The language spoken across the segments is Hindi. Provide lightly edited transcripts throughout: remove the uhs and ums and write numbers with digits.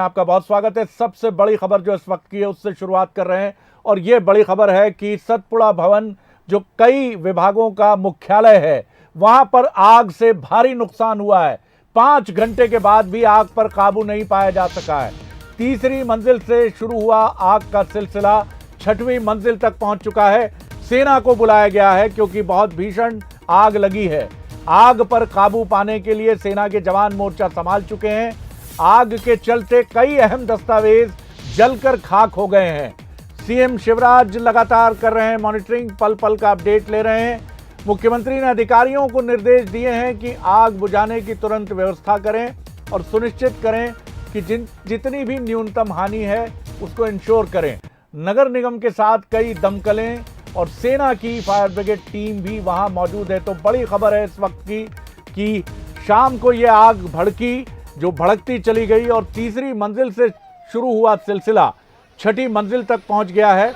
आपका बहुत स्वागत है। सबसे बड़ी खबर जो इस वक्त की है उससे शुरुआत कर रहे हैं और ये बड़ी खबर है कि सतपुड़ा भवन जो कई विभागों का मुख्यालय है वहां पर आग से भारी नुकसान हुआ है। 5 घंटे के बाद भी आग पर काबू नहीं पाया जा सका है। तीसरी मंजिल से शुरू हुआ आग का सिलसिला 6वीं मंजिल तक पहुंच चुका है। सेना को बुलाया गया है क्योंकि बहुत भीषण आग लगी है। आग पर काबू पाने के लिए सेना के जवान मोर्चा संभाल चुके हैं। आग के चलते कई अहम दस्तावेज जलकर खाक हो गए हैं। सीएम शिवराज लगातार कर रहे हैं मॉनिटरिंग, पल पल का अपडेट ले रहे हैं। मुख्यमंत्री ने अधिकारियों को निर्देश दिए हैं कि आग बुझाने की तुरंत व्यवस्था करें और सुनिश्चित करें कि जितनी भी न्यूनतम हानि है उसको इंश्योर करें। नगर निगम के साथ कई दमकलें और सेना की फायर ब्रिगेड टीम भी वहां मौजूद है। तो बड़ी खबर है इस वक्त की कि शाम को यह आग भड़की, जो भड़कती चली गई और तीसरी मंजिल से शुरू हुआ सिलसिला 6ठी मंजिल तक पहुंच गया है।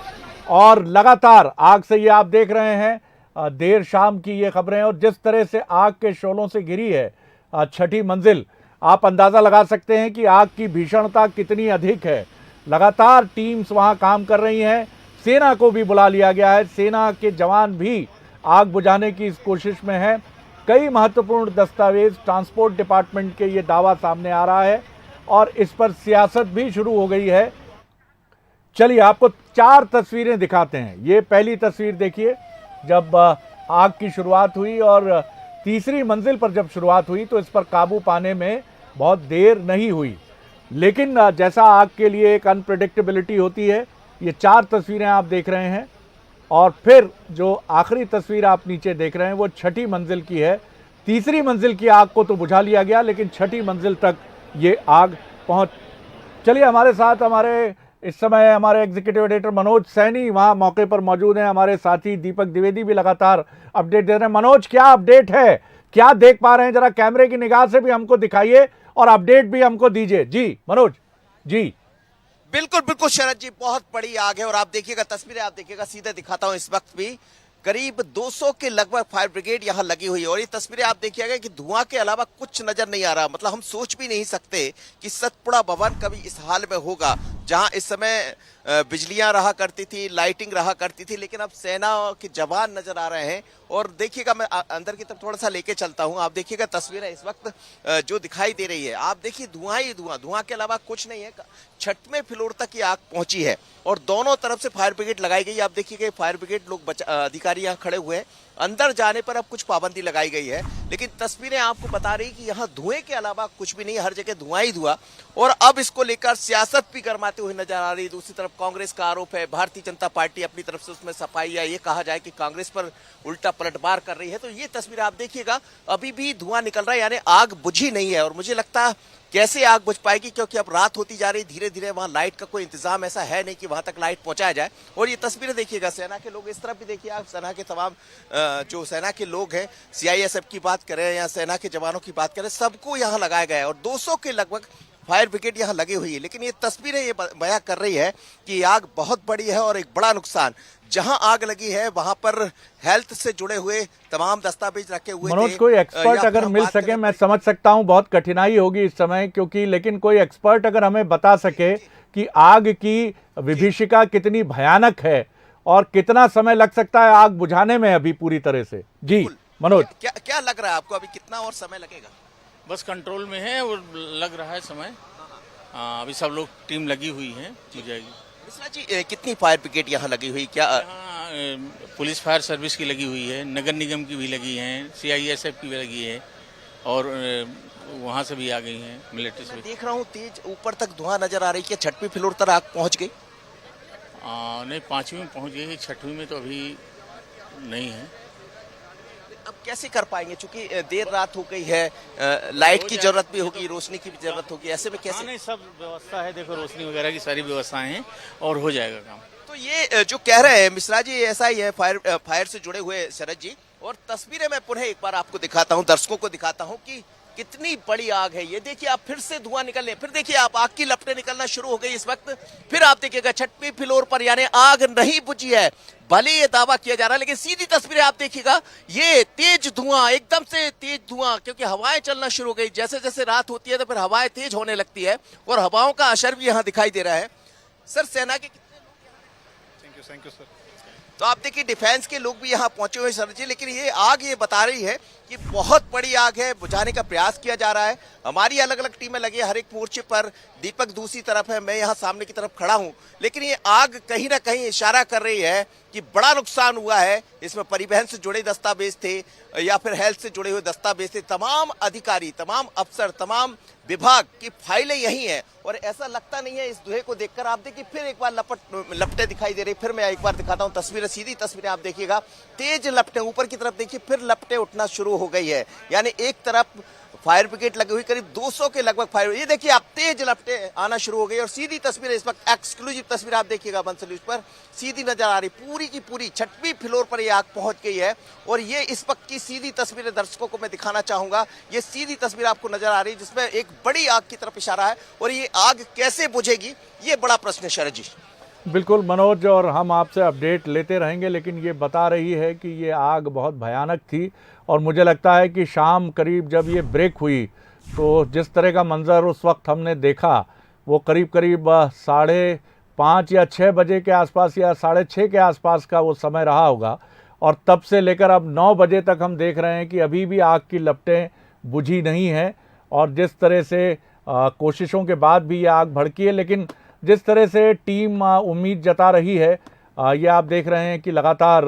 और लगातार आग से ये आप देख रहे हैं, देर शाम की ये खबरें और जिस तरह से आग के शोलों से घिरी है 6ठी मंजिल, आप अंदाज़ा लगा सकते हैं कि आग की भीषणता कितनी अधिक है। लगातार टीम्स वहां काम कर रही हैं। सेना को भी बुला लिया गया है। सेना के जवान भी आग बुझाने की इस कोशिश में हैं। कई महत्वपूर्ण दस्तावेज ट्रांसपोर्ट डिपार्टमेंट के ये दावा सामने आ रहा है और इस पर सियासत भी शुरू हो गई है। चलिए आपको 4 तस्वीरें दिखाते हैं। ये पहली तस्वीर देखिए, जब आग की शुरुआत हुई और तीसरी मंजिल पर जब शुरुआत हुई तो इस पर काबू पाने में बहुत देर नहीं हुई, लेकिन जैसा आग के लिए एक अनप्रेडिक्टेबिलिटी होती है, ये 4 तस्वीरें आप देख रहे हैं। और फिर जो आखिरी तस्वीर आप नीचे देख रहे हैं वो 6ठी मंजिल की है। तीसरी मंजिल की आग को तो बुझा लिया गया, लेकिन 6ठी मंजिल तक ये आग पहुंच। चलिए हमारे साथ इस समय हमारे एग्जीक्यूटिव एडिटर मनोज सैनी वहां मौके पर मौजूद हैं। हमारे साथी दीपक द्विवेदी भी लगातार अपडेट दे रहे हैं। मनोज, क्या अपडेट है, क्या देख पा रहे हैं? जरा कैमरे की निगाह से भी हमको दिखाइए और अपडेट भी हमको दीजिए। जी मनोज जी। बिल्कुल बिल्कुल शरद जी, बहुत बड़ी आग है और आप देखिएगा तस्वीरें, आप देखिएगा, सीधे दिखाता हूं। इस वक्त भी करीब 200 के लगभग फायर ब्रिगेड यहां लगी हुई है और ये तस्वीरें आप देखिएगा कि धुआं के अलावा कुछ नजर नहीं आ रहा। मतलब हम सोच भी नहीं सकते कि सतपुड़ा भवन कभी इस हाल में होगा, जहां इस समय बिजलियां रहा करती थी, लाइटिंग रहा करती थी, लेकिन अब सेना के जवान नजर आ रहे हैं। और देखिएगा, मैं अंदर की तरफ थोड़ा सा लेके चलता हूं। आप देखिएगा तस्वीरें इस वक्त जो दिखाई दे रही है, आप देखिए धुआं ही धुआं, धुआं के अलावा कुछ नहीं है। 6वें फ्लोर तक ये आग पहुंची है और दोनों तरफ से फायर ब्रिगेड लगाई गई। आप देखिए फायर ब्रिगेड लोग, अधिकारी यहाँ खड़े हुए हैं। अंदर जाने पर अब कुछ पाबंदी लगाई गई है, लेकिन तस्वीरें आपको बता रही कि यहाँ धुएं के अलावा कुछ भी नहीं, हर जगह धुआं ही धुआं। और अब इसको लेकर सियासत भी गरमाते हुए नजर आ रही है। दूसरी तरफ कांग्रेस का आरोप है, भारतीय जनता पार्टी अपनी तरफ से उसमें सफाई, या ये कहा जाए कि कांग्रेस पर उल्टा पलटवार कर रही है। तो ये तस्वीर आप देखिएगा, अभी भी धुआं निकल रहा है, यानी आग बुझी नहीं है। और मुझे लगता है कैसे आग बुझ पाएगी, क्योंकि अब रात होती जा रही, धीरे धीरे वहां लाइट का कोई इंतजाम ऐसा है नहीं कि वहां तक लाइट पहुंचाया जाए। और ये तस्वीरें देखिएगा, सेना के लोग इस तरफ भी देखिए, आप सेना के तमाम जो सेना के लोग हैं, सीआईएसएफ की बात करें या सेना के जवानों की बात करें, सबको यहाँ लगाया गया है और 200 के लगभग फायर ब्रिगेड यहाँ लगी हुई है। लेकिन ये तस्वीरें ये बयां कर रही है कि आग बहुत बड़ी है और एक बड़ा नुकसान। जहां आग लगी है वहां पर हेल्थ से जुड़े हुए तमाम दस्तावेज रखे हुए थे। मनोज, कोई एक्सपर्ट अगर मिल सके, मैं समझ सकता हूं बहुत कठिनाई होगी इस समय, क्योंकि लेकिन कोई एक्सपर्ट अगर हमें बता सके कि आग की विभीषिका कितनी भयानक है और कितना समय लग सकता है आग बुझाने में अभी पूरी तरह से। जी मनोज, क्या लग रहा है आपको, अभी कितना और समय लगेगा? बस कंट्रोल में है और लग रहा है समय। अभी सब लोग टीम लगी हुई है, हो जाएगी। मिश्रा जी, कितनी फायर ब्रिगेड यहाँ लगी हुई? क्या पुलिस फायर सर्विस की लगी हुई है, नगर निगम की भी लगी है, सीआईएसएफ की भी लगी है और वहाँ से भी आ गई हैं मिलिट्री से। देख रहा हूँ तेज ऊपर तक धुआं नजर आ रही है। 6वीं फ्लोर तक आग पहुँच गई? नहीं, 5वीं में पहुँच गई, 6वीं में तो अभी नहीं है। अब कैसे कर पाएंगे, चूंकि देर रात हो गई है, लाइट की जरूरत भी होगी, रोशनी की भी जरूरत होगी, ऐसे में कैसे? नहीं, सब व्यवस्था है, देखो रोशनी वगैरह की सारी व्यवस्थाएं हैं और हो जाएगा काम। तो ये जो कह रहे हैं मिश्रा जी, ऐसा ही है, फायर से जुड़े हुए शरद जी। और तस्वीरें मैं पुनः एक बार आपको दिखाता हूं, दर्शकों को दिखाता हूं कि कितनी बड़ी आग है। ये देखिए आप, फिर से धुआं निकलने, फिर देखिए आप आग की लपटें निकलना शुरू हो गई इस वक्त। फिर आप देखिएगा छठवीं फ्लोर पर, यानी आग नहीं बुझी है, भले ये दावा किया जा रहा है, लेकिन सीधी तस्वीरें आप देखिएगा, ये तेज धुआं, एकदम से तेज धुआं, क्योंकि हवाएं चलना शुरू हो गई। जैसे जैसे रात होती है तो फिर हवाएं तेज होने लगती है और हवाओं का असर भी यहाँ दिखाई दे रहा है। सर, सेना के थैंक यू सर। तो आप देखिए डिफेंस के लोग भी यहाँ पहुंचे हुए सर जी, लेकिन ये आग ये बता रही है कि बहुत बड़ी आग है, बुझाने का प्रयास किया जा रहा है। हमारी अलग अलग टीमें लगी है हर एक मोर्चे पर, दीपक दूसरी तरफ है, मैं यहाँ सामने की तरफ खड़ा हूँ, लेकिन ये आग कहीं ना कहीं इशारा कर रही है कि बड़ा नुकसान हुआ है। इसमें परिवहन से जुड़े दस्तावेज थे या फिर हेल्थ से जुड़े हुए दस्तावेज थे, तमाम अधिकारी, तमाम अफसर, तमाम विभाग की फाइलें यही हैं और ऐसा लगता नहीं है इस धुएं को देखकर। आप देखिए फिर एक बार लपटें दिखाई दे रही, फिर मैं एक बार दिखाता हूं तस्वीरें, सीधी तस्वीरें आप देखिएगा, तेज लपटें ऊपर की तरफ देखिए, फिर लपटें उठना शुरू हो गई है। यानी एक तरफ फायर ब्रिगेड लगी हुई, करीब 200 के लगभग फायर, ये देखिए आप तेज लपटें आना शुरू हो गई और सीधी तस्वीरें इस वक्त एक्सक्लूसिव तस्वीर आप देखिएगा बंसल न्यूज पर सीधी नजर आ रही, पूरी की पूरी छठवीं फ्लोर पर ये आग पहुंच गई है और ये इस वक्त की सीधी तस्वीरें दर्शकों को मैं दिखाना चाहूंगा। ये सीधी तस्वीर आपको नजर आ रही है जिसमें एक बड़ी आग की तरफ इशारा है और ये आग कैसे बुझेगी, ये बड़ा प्रश्न है शरद जी। बिल्कुल मनोज, और हम आपसे अपडेट लेते रहेंगे, लेकिन ये बता रही है कि ये आग बहुत भयानक थी और मुझे लगता है कि शाम करीब जब ये ब्रेक हुई तो जिस तरह का मंजर उस वक्त हमने देखा वो करीब करीब 5:30 या 6 बजे के आसपास या 6:30 के आसपास का वो समय रहा होगा और तब से लेकर अब 9 बजे तक हम देख रहे हैं कि अभी भी आग की लपटें बुझी नहीं हैं और जिस तरह से कोशिशों के बाद भी ये आग भड़की है, लेकिन जिस तरह से टीम उम्मीद जता रही है, ये आप देख रहे हैं कि लगातार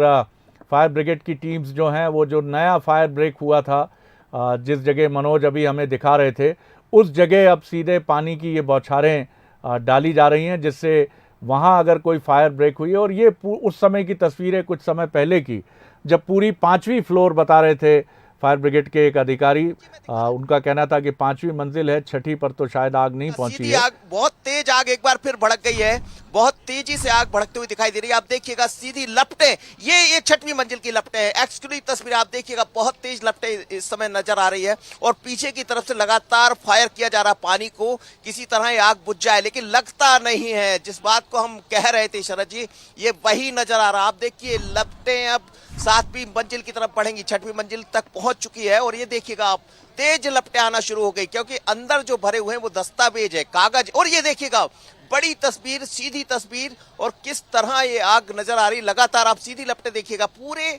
फायर ब्रिगेड की टीम्स जो हैं, वो जो नया फायर ब्रेक हुआ था जिस जगह मनोज अभी हमें दिखा रहे थे, उस जगह अब सीधे पानी की ये बौछारें डाली जा रही हैं, जिससे वहाँ अगर कोई फायर ब्रेक हुई, और ये उस समय की तस्वीरें कुछ समय पहले की, जब पूरी 5वीं फ्लोर बता रहे थे फायर ब्रिगेड के एक अधिकारी, उनका कहना था कि 5वीं मंजिल है, 6ठी पर तो शायद आग नहीं पहुंची है। आग, बहुत तेज आग एक बार फिर भड़क गई है, बहुत तेजी से आग भड़कती हुई दिखाई दे रही है। आप देखिएगा सीधी लपटें, ये 6वीं मंजिल की लपटें हैं, एक्सक्लूसिव तस्वीर आप देखिएगा, बहुत तेज लपटें इस समय नजर आ रही है और पीछे की तरफ से लगातार फायर किया जा रहा है पानी को, किसी तरह ये आग बुझ जाए, लेकिन लगता नहीं है। जिस बात को हम कह रहे थे शरद जी, ये वही नजर आ रहा। आप देखिए लपटें अब 7वीं मंजिल की तरफ बढ़ेंगी, 6वीं मंजिल तक पहुंच चुकी है और ये देखिएगा आप तेज लपटें आना शुरू हो गई, क्योंकि अंदर जो भरे हुए हैं वो दस्तावेज है, कागज, और ये देखिएगा बड़ी तस्वीर, सीधी तस्वीर और किस तरह ये आग नजर आ रही। लगातार आप सीधी लपटें देखिएगा, पूरे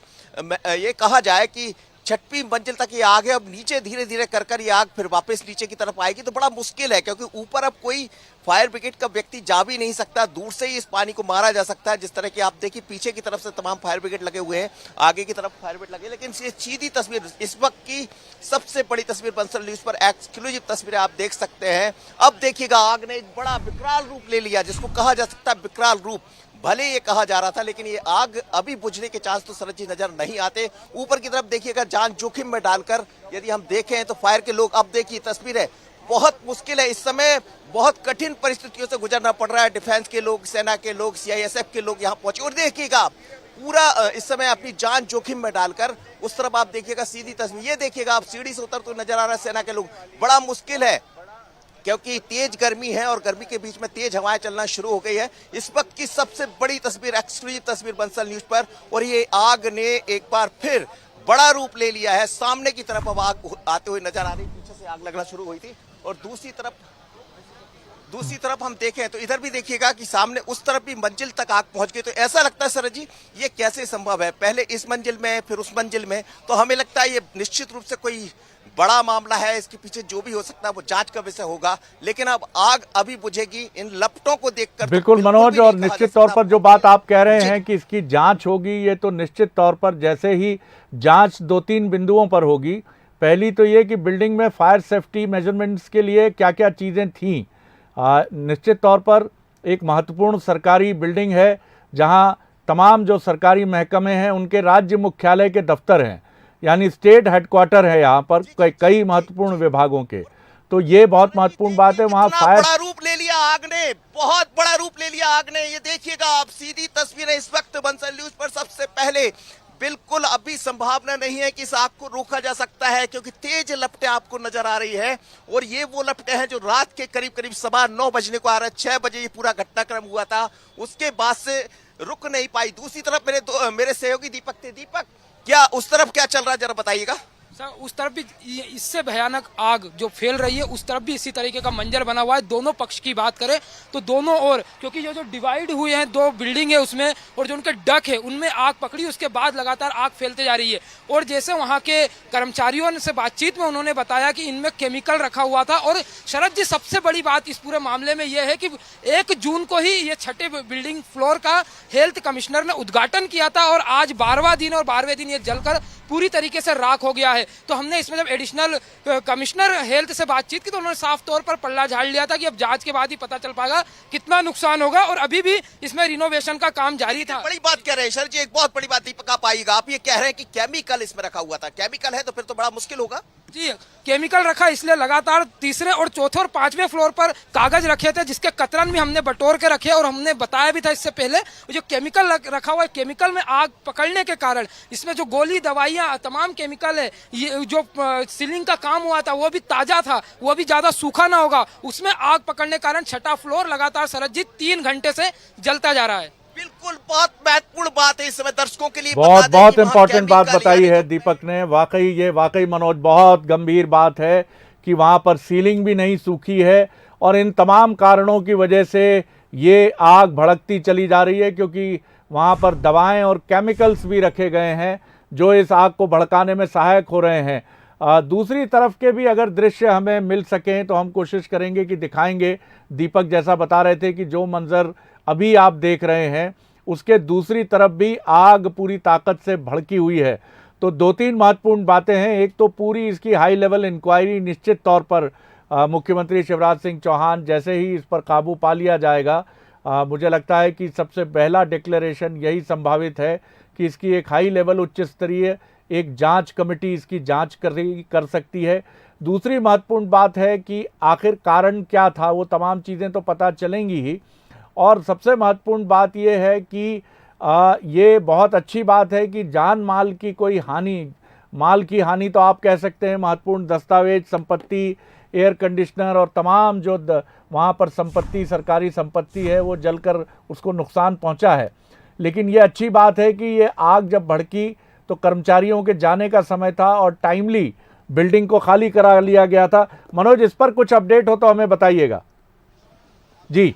ये कहा जाए कि 6वीं मंजिल तक ये आग है। अब नीचे धीरे धीरे कर ये आग फिर वापस नीचे की तरफ आएगी तो बड़ा मुश्किल है, क्योंकि ऊपर अब कोई फायर ब्रिगेड का व्यक्ति जा भी नहीं सकता, दूर से ही इस पानी को मारा जा सकता है। जिस तरह की आप देखिए पीछे की तरफ से तमाम फायर ब्रिगेड लगे हुए हैं, आगे की तरफ फायर ब्रिगेड लगे, लेकिन ये सीधी तस्वीर इस वक्त की सबसे बड़ी तस्वीर बंसल न्यूज पर एक्सक्लूसिव तस्वीरें आप देख सकते हैं। अब देखिएगा आग ने एक बड़ा विकराल रूप ले लिया, जिसको कहा जा सकता है विकराल रूप, भले ये कहा जा रहा था, लेकिन ये आग अभी बुझने के चांस तो शरद जी नजर नहीं आते। ऊपर की तरफ देखिएगा जान जोखिम में डालकर यदि हम देखें तो फायर के लोग, अब देखिए तस्वीर है, बहुत मुश्किल है, इस समय बहुत कठिन परिस्थितियों से गुजरना पड़ रहा है। डिफेंस के लोग, सेना के लोग, CISF के लोग यहाँ पहुंचे और देखिएगा पूरा इस समय अपनी जान जोखिम में डालकर उस तरफ आप देखिएगा सीधी तस्वीर, ये देखिएगा आप सीढ़ी से उतर तो नजर आ रहा है सेना के लोग। बड़ा मुश्किल है क्योंकि तेज गर्मी है और गर्मी के बीच में तेज हवाएं चलना शुरू हो गई है। इस वक्त की सबसे बड़ी तस्वीर, एक्सक्लूसिव तस्वीर बंसल न्यूज पर, और ये आग ने एक बार फिर बड़ा रूप ले लिया है। सामने की तरफ अब आग आते हुए नजर आ रही, पीछे से आग लगना शुरू हुई थी और दूसरी तरफ हम देखें तो इधर भी देखिएगा कि सामने उस तरफ भी मंजिल तक आग पहुंच गई। तो ऐसा लगता है सर जी ये कैसे संभव है, पहले इस मंजिल में फिर उस मंजिल में, तो हमें लगता है ये निश्चित रूप से कोई बड़ा मामला है, इसके पीछे जो भी हो सकता है वो जांच का विषय होगा, लेकिन अब आग अभी बुझेगी इन लपटों को देखकर। बिल्कुल मनोज, और निश्चित तौर पर जो बात आप कह रहे हैं कि इसकी जांच होगी, ये तो निश्चित तौर पर जैसे ही जांच 2-3 बिंदुओं पर होगी। पहली तो ये कि बिल्डिंग में फायर सेफ्टी मेजरमेंट्स के लिए क्या क्या चीज़ें थीं। निश्चित तौर पर एक महत्वपूर्ण सरकारी बिल्डिंग है जहाँ तमाम जो सरकारी महकमे हैं उनके राज्य मुख्यालय के दफ्तर हैं, यानी स्टेट हेडक्वार्टर है यहाँ पर कई महत्वपूर्ण विभागों के। तो ये बहुत महत्वपूर्ण बात है। वहाँ फायर बड़ा रूप ले लिया आग ने, बहुत बड़ा रूप ले लिया आग ने। ये देखिएगा आप सीधी तस्वीरें इस वक्त बंसल न्यूज पर सबसे पहले बिल्कुल अभी संभावना नहीं है कि इस आग को रोका जा सकता है, क्योंकि तेज लपटें आपको नजर आ रही है। और ये वो लपटें हैं जो रात के करीब करीब 9:15 बजने को आ रहा है। 6 बजे ये पूरा घटनाक्रम हुआ था, उसके बाद से रुक नहीं पाई। दूसरी तरफ मेरे सहयोगी दीपक थे। दीपक, क्या उस तरफ क्या चल रहा है, जरा बताइएगा। सर उस तरफ भी इससे भयानक आग जो फैल रही है, उस तरफ भी इसी तरीके का मंजर बना हुआ है। दोनों पक्ष की बात करें तो दोनों ओर, क्योंकि जो डिवाइड हुए हैं, 2 बिल्डिंग है उसमें, और जो उनके डक है उनमें आग पकड़ी, उसके बाद लगातार आग फैलते जा रही है। और जैसे वहां के कर्मचारियों से बातचीत में उन्होंने बताया कि इनमें केमिकल रखा हुआ था। और शरद जी, सबसे बड़ी बात इस पूरे मामले में यह है कि 1 जून को ही ये 6ठे बिल्डिंग फ्लोर का हेल्थ कमिश्नर ने उद्घाटन किया था, और आज 12वां दिन और 12वें दिन ये जलकर पूरी तरीके से राख हो गया है। तो हमने इसमें जब एडिशनल कमिश्नर हेल्थ से बातचीत की तो उन्होंने साफ तौर पर पल्ला झाड़ लिया था कि अब जांच के बाद ही पता चल पाएगा कितना नुकसान होगा, और अभी भी इसमें रिनोवेशन का काम जारी था। बड़ी बात कह रहे हैं सर जी, एक बहुत बड़ी बात दीपक आप आइएगा। आप ये कह रहे हैं कि केमिकल इसमें रखा हुआ था। केमिकल है तो फिर तो बड़ा मुश्किल होगा। जी, केमिकल रखा, इसलिए लगातार 3रे और 4थे और 5वें फ्लोर पर कागज रखे थे, जिसके कतरन भी हमने बटोर के रखे, और हमने बताया भी था इससे पहले। जो केमिकल रखा हुआ है, केमिकल में आग पकड़ने के कारण इसमें जो गोली, दवाइयां, तमाम केमिकल है, ये जो सीलिंग का काम हुआ था वो भी ताजा था, वो भी ज्यादा सूखा ना होगा, उसमें आग पकड़ने के कारण 6ठा फ्लोर लगातार शरद जी 3 घंटे से जलता जा रहा है। बिल्कुल, बहुत महत्वपूर्ण बात है इस समय दर्शकों के लिए। बहुत इंपॉर्टेंट बात बताई है दीपक ने। वाकई मनोज, बहुत गंभीर बात है कि वहां पर सीलिंग भी नहीं सूखी है, और इन तमाम कारणों की वजह से ये आग भड़कती चली जा रही है, क्योंकि वहां पर दवाएं और केमिकल्स भी रखे गए हैं जो इस आग को भड़काने में सहायक हो रहे हैं। दूसरी तरफ के भी अगर दृश्य हमें मिल सकें तो हम कोशिश करेंगे कि दिखाएंगे। दीपक जैसा बता रहे थे कि जो मंजर अभी आप देख रहे हैं, उसके दूसरी तरफ भी आग पूरी ताकत से भड़की हुई है। तो 2-3 महत्वपूर्ण बातें हैं। एक तो पूरी इसकी हाई लेवल इंक्वायरी निश्चित तौर पर मुख्यमंत्री शिवराज सिंह चौहान जैसे ही इस पर काबू पा लिया जाएगा, मुझे लगता है कि सबसे पहला डिक्लेरेशन यही संभावित है कि इसकी एक हाई लेवल उच्च स्तरीय एक जांच कमेटी इसकी जांच कर सकती है। दूसरी महत्वपूर्ण बात है कि आखिर कारण क्या था, वो तमाम चीज़ें तो पता चलेंगी ही। और सबसे महत्वपूर्ण बात यह है कि ये बहुत अच्छी बात है कि जान माल की कोई हानि, माल की हानि तो आप कह सकते हैं, महत्वपूर्ण दस्तावेज, संपत्ति, एयर कंडीशनर और तमाम जो वहाँ पर संपत्ति, सरकारी संपत्ति है, वो जलकर उसको नुकसान पहुँचा है। लेकिन ये अच्छी बात है कि ये आग जब भड़की तो कर्मचारियों के जाने का समय था और टाइमली बिल्डिंग को खाली करा लिया गया था। मनोज, इस पर कुछ अपडेट हो तो हमें बताइएगा। जी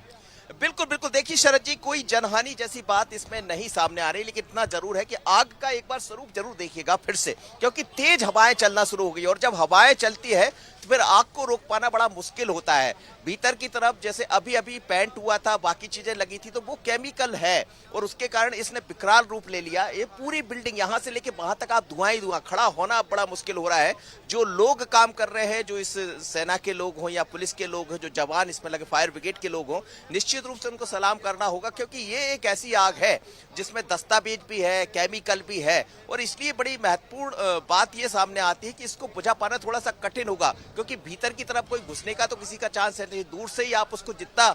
बिल्कुल बिल्कुल, देखिए शरद जी, कोई जनहानि जैसी बात इसमें नहीं सामने आ रही, लेकिन इतना जरूर है कि आग का एक बार स्वरूप जरूर देखिएगा फिर से, क्योंकि तेज हवाएं चलना शुरू हो गई, और जब हवाएं चलती है तो फिर आग को रोक पाना बड़ा मुश्किल होता है। भीतर की तरफ जैसे अभी अभी पेंट हुआ था, बाकी चीजें लगी थी, तो वो केमिकल है और उसके कारण इसने विकराल रूप ले लिया। ये पूरी बिल्डिंग यहां से लेके वहां तक आप धुआं ही धुआं, खड़ा होना बड़ा मुश्किल हो रहा है। जो लोग काम कर रहे हैं, जो इस सेना के लोग हों या पुलिस के लोग हों, जो जवान इसमें लगे, फायर ब्रिगेड के लोग हों, निश्चित रूप से उनको सलाम करना होगा, क्योंकि ये एक ऐसी आग है जिसमें दस्तावेज भी है, केमिकल भी है, और इसलिए बड़ी महत्वपूर्ण बात ये सामने आती है कि इसको बुझा पाना थोड़ा सा कठिन होगा, क्योंकि भीतर की तरफ कोई घुसने का तो किसी का चांस है नहीं। दूर से ही आप उसको जितना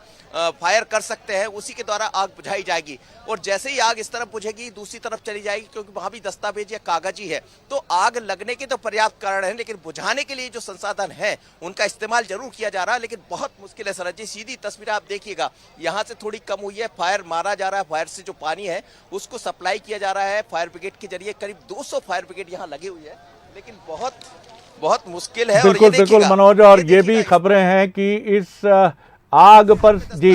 फायर कर सकते हैं, उसी के द्वारा आग बुझाई जाएगी, और जैसे ही आग इस तरफ बुझेगी दूसरी तरफ चली जाएगी, क्योंकि वहां भी दस्तावेज या कागज ही है। तो आग लगने के तो पर्याप्त कारण है, लेकिन बुझाने के लिए जो संसाधन है उनका इस्तेमाल जरूर किया जा रहा है, लेकिन बहुत मुश्किल है। सरज जी, सीधी तस्वीर आप देखिएगा, यहाँ से थोड़ी कम हुई है, फायर मारा जा रहा है, फायर से जो पानी है उसको सप्लाई किया जा रहा है फायर ब्रिगेड के जरिए। करीब 200 फायर ब्रिगेड यहाँ लगी हुई है, लेकिन बहुत मुश्किल है। बिल्कुल बिल्कुल मनोज, और ये भी खबरें हैं कि इस आग पर, जी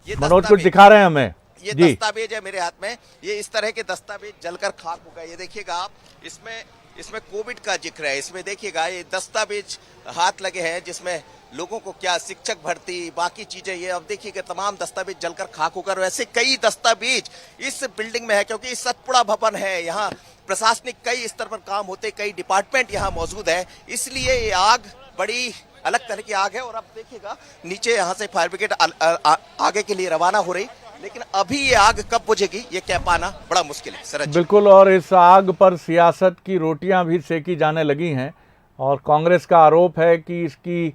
मनोज कुछ दिखा रहे हैं हमें, ये दस्तावेज है मेरे हाथ में, ये इस तरह के दस्तावेज जलकर खाक हो गए। ये देखिएगा आप, इसमें कोविड का जिक्र है, इसमें देखिएगा ये दस्तावेज हाथ लगे हैं जिसमें लोगों को क्या शिक्षक भर्ती, बाकी चीजें, ये अब देखिएगा तमाम दस्तावेज जलकर खाक होकर। वैसे कई दस्तावेज इस बिल्डिंग में है, क्योंकि सतपुड़ा भवन है, यहाँ प्रशासनिक कई स्तर पर काम होते, कई डिपार्टमेंट यहाँ मौजूद है, इसलिए ये आग बड़ी अलग तरह की आग है। और अब देखिएगा नीचे यहाँ से फायर ब्रिगेड आगे के लिए रवाना हो रही, लेकिन अभी ये आग कब बुझेगी ये कह पाना बड़ा मुश्किल है। सर बिल्कुल, और इस आग पर सियासत की रोटियां भी सेकी जाने लगी हैं, और कांग्रेस का आरोप है कि इसकी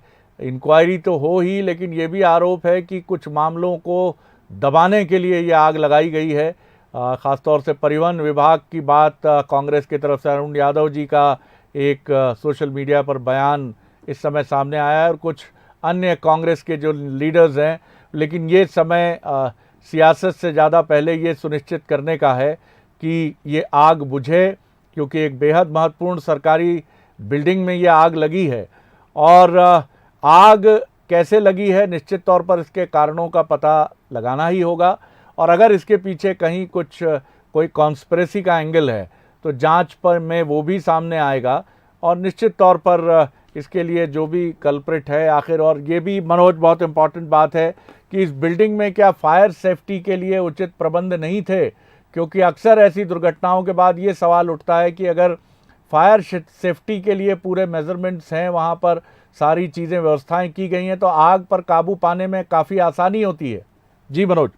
इंक्वायरी तो हो ही, लेकिन ये भी आरोप है कि कुछ मामलों को दबाने के लिए ये आग लगाई गई है। ख़ासतौर से परिवहन विभाग की बात कांग्रेस की तरफ से अरुण यादव जी का एक सोशल मीडिया पर बयान इस समय सामने आया है और कुछ अन्य कांग्रेस के जो लीडर्स हैं, लेकिन ये समय सियासत से ज़्यादा पहले ये सुनिश्चित करने का है कि ये आग बुझे, क्योंकि एक बेहद महत्वपूर्ण सरकारी बिल्डिंग में ये आग लगी है और आग कैसे लगी है निश्चित तौर पर इसके कारणों का पता लगाना ही होगा और अगर इसके पीछे कहीं कोई कॉन्स्पिरेसी का एंगल है तो जांच पर में वो भी सामने आएगा और निश्चित तौर पर इसके लिए जो भी कल्प्रिट है आखिर। और ये भी मनोज बहुत इम्पॉर्टेंट बात है कि इस बिल्डिंग में क्या फायर सेफ्टी के लिए उचित प्रबंध नहीं थे, क्योंकि अक्सर ऐसी दुर्घटनाओं के बाद ये सवाल उठता है कि अगर फायर सेफ्टी के लिए पूरे मेजरमेंट्स हैं, वहाँ पर सारी चीज़ें व्यवस्थाएं की गई हैं, तो आग पर काबू पाने में काफ़ी आसानी होती है। जी मनोज।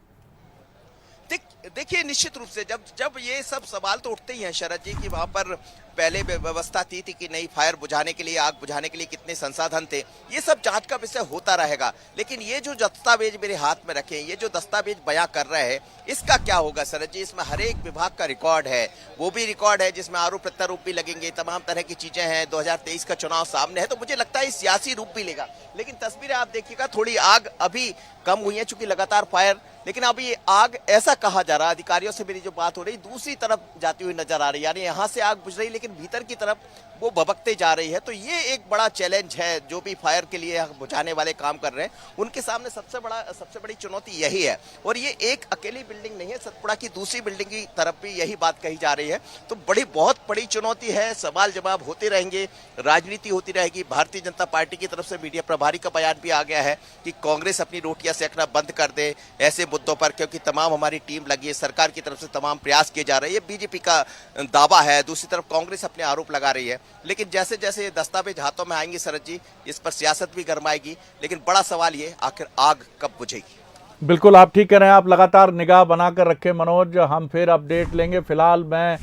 देखिए निश्चित रूप से जब ये सब सवाल तो उठते ही हैं शरद जी कि वहां पर पहले व्यवस्था थी कि नहीं, फायर बुझाने के लिए, आग बुझाने के लिए कितने संसाधन थे, ये सब जांच का विषय होता रहेगा। लेकिन ये जो दस्तावेज मेरे हाथ में रखे हैं, ये जो दस्तावेज बयां कर रहे हैं, इसका क्या होगा शरद जी? इसमें हर एक विभाग का रिकॉर्ड है, वो भी रिकॉर्ड है जिसमें आरोप प्रत्यारोप भी लगेंगे, तमाम तरह की चीजें हैं। 2023 का चुनाव सामने है तो मुझे लगता है सियासी रूप भी लेगा। लेकिन तस्वीरें आप देखिएगा, थोड़ी आग अभी कम हुई है चूंकि लगातार फायर, लेकिन अभी ये आग ऐसा कहा जा रहा है, अधिकारियों से मेरी जो बात हो रही, दूसरी तरफ जाती हुई नजर आ रही है, यानी यहां से आग बुझ रही लेकिन भीतर की तरफ वो भभकते जा रही है। तो ये एक बड़ा चैलेंज है जो भी फायर के लिए बुझाने वाले काम कर रहे हैं, उनके सामने सबसे बड़ी चुनौती यही है। और ये एक अकेली बिल्डिंग नहीं है, सतपुड़ा की दूसरी बिल्डिंग की तरफ भी यही बात कही जा रही है। तो बहुत बड़ी चुनौती है, सवाल जवाब होते रहेंगे, राजनीति होती रहेगी। भारतीय जनता पार्टी की तरफ से मीडिया प्रभारी का बयान भी आ गया है कि कांग्रेस अपनी रोटियां सेकना बंद कर दे ऐसे मुद्दों पर, क्योंकि तमाम हमारी टीम लगी है, सरकार की तरफ से तमाम प्रयास किए जा रहे हैं। ये बीजेपी का दावा है, दूसरी तरफ कांग्रेस अपने आरोप लगा रही है। लेकिन जैसे जैसे ये दस्तावेज हाथों में आएंगे शरद जी, इस पर सियासत भी गरमाएगी। लेकिन बड़ा सवाल ये, आखिर आग कब बुझेगी? बिल्कुल आप ठीक कह रहे हैं, आप लगातार निगाह बनाकर रखें मनोज, हम फिर अपडेट लेंगे। फिलहाल मैं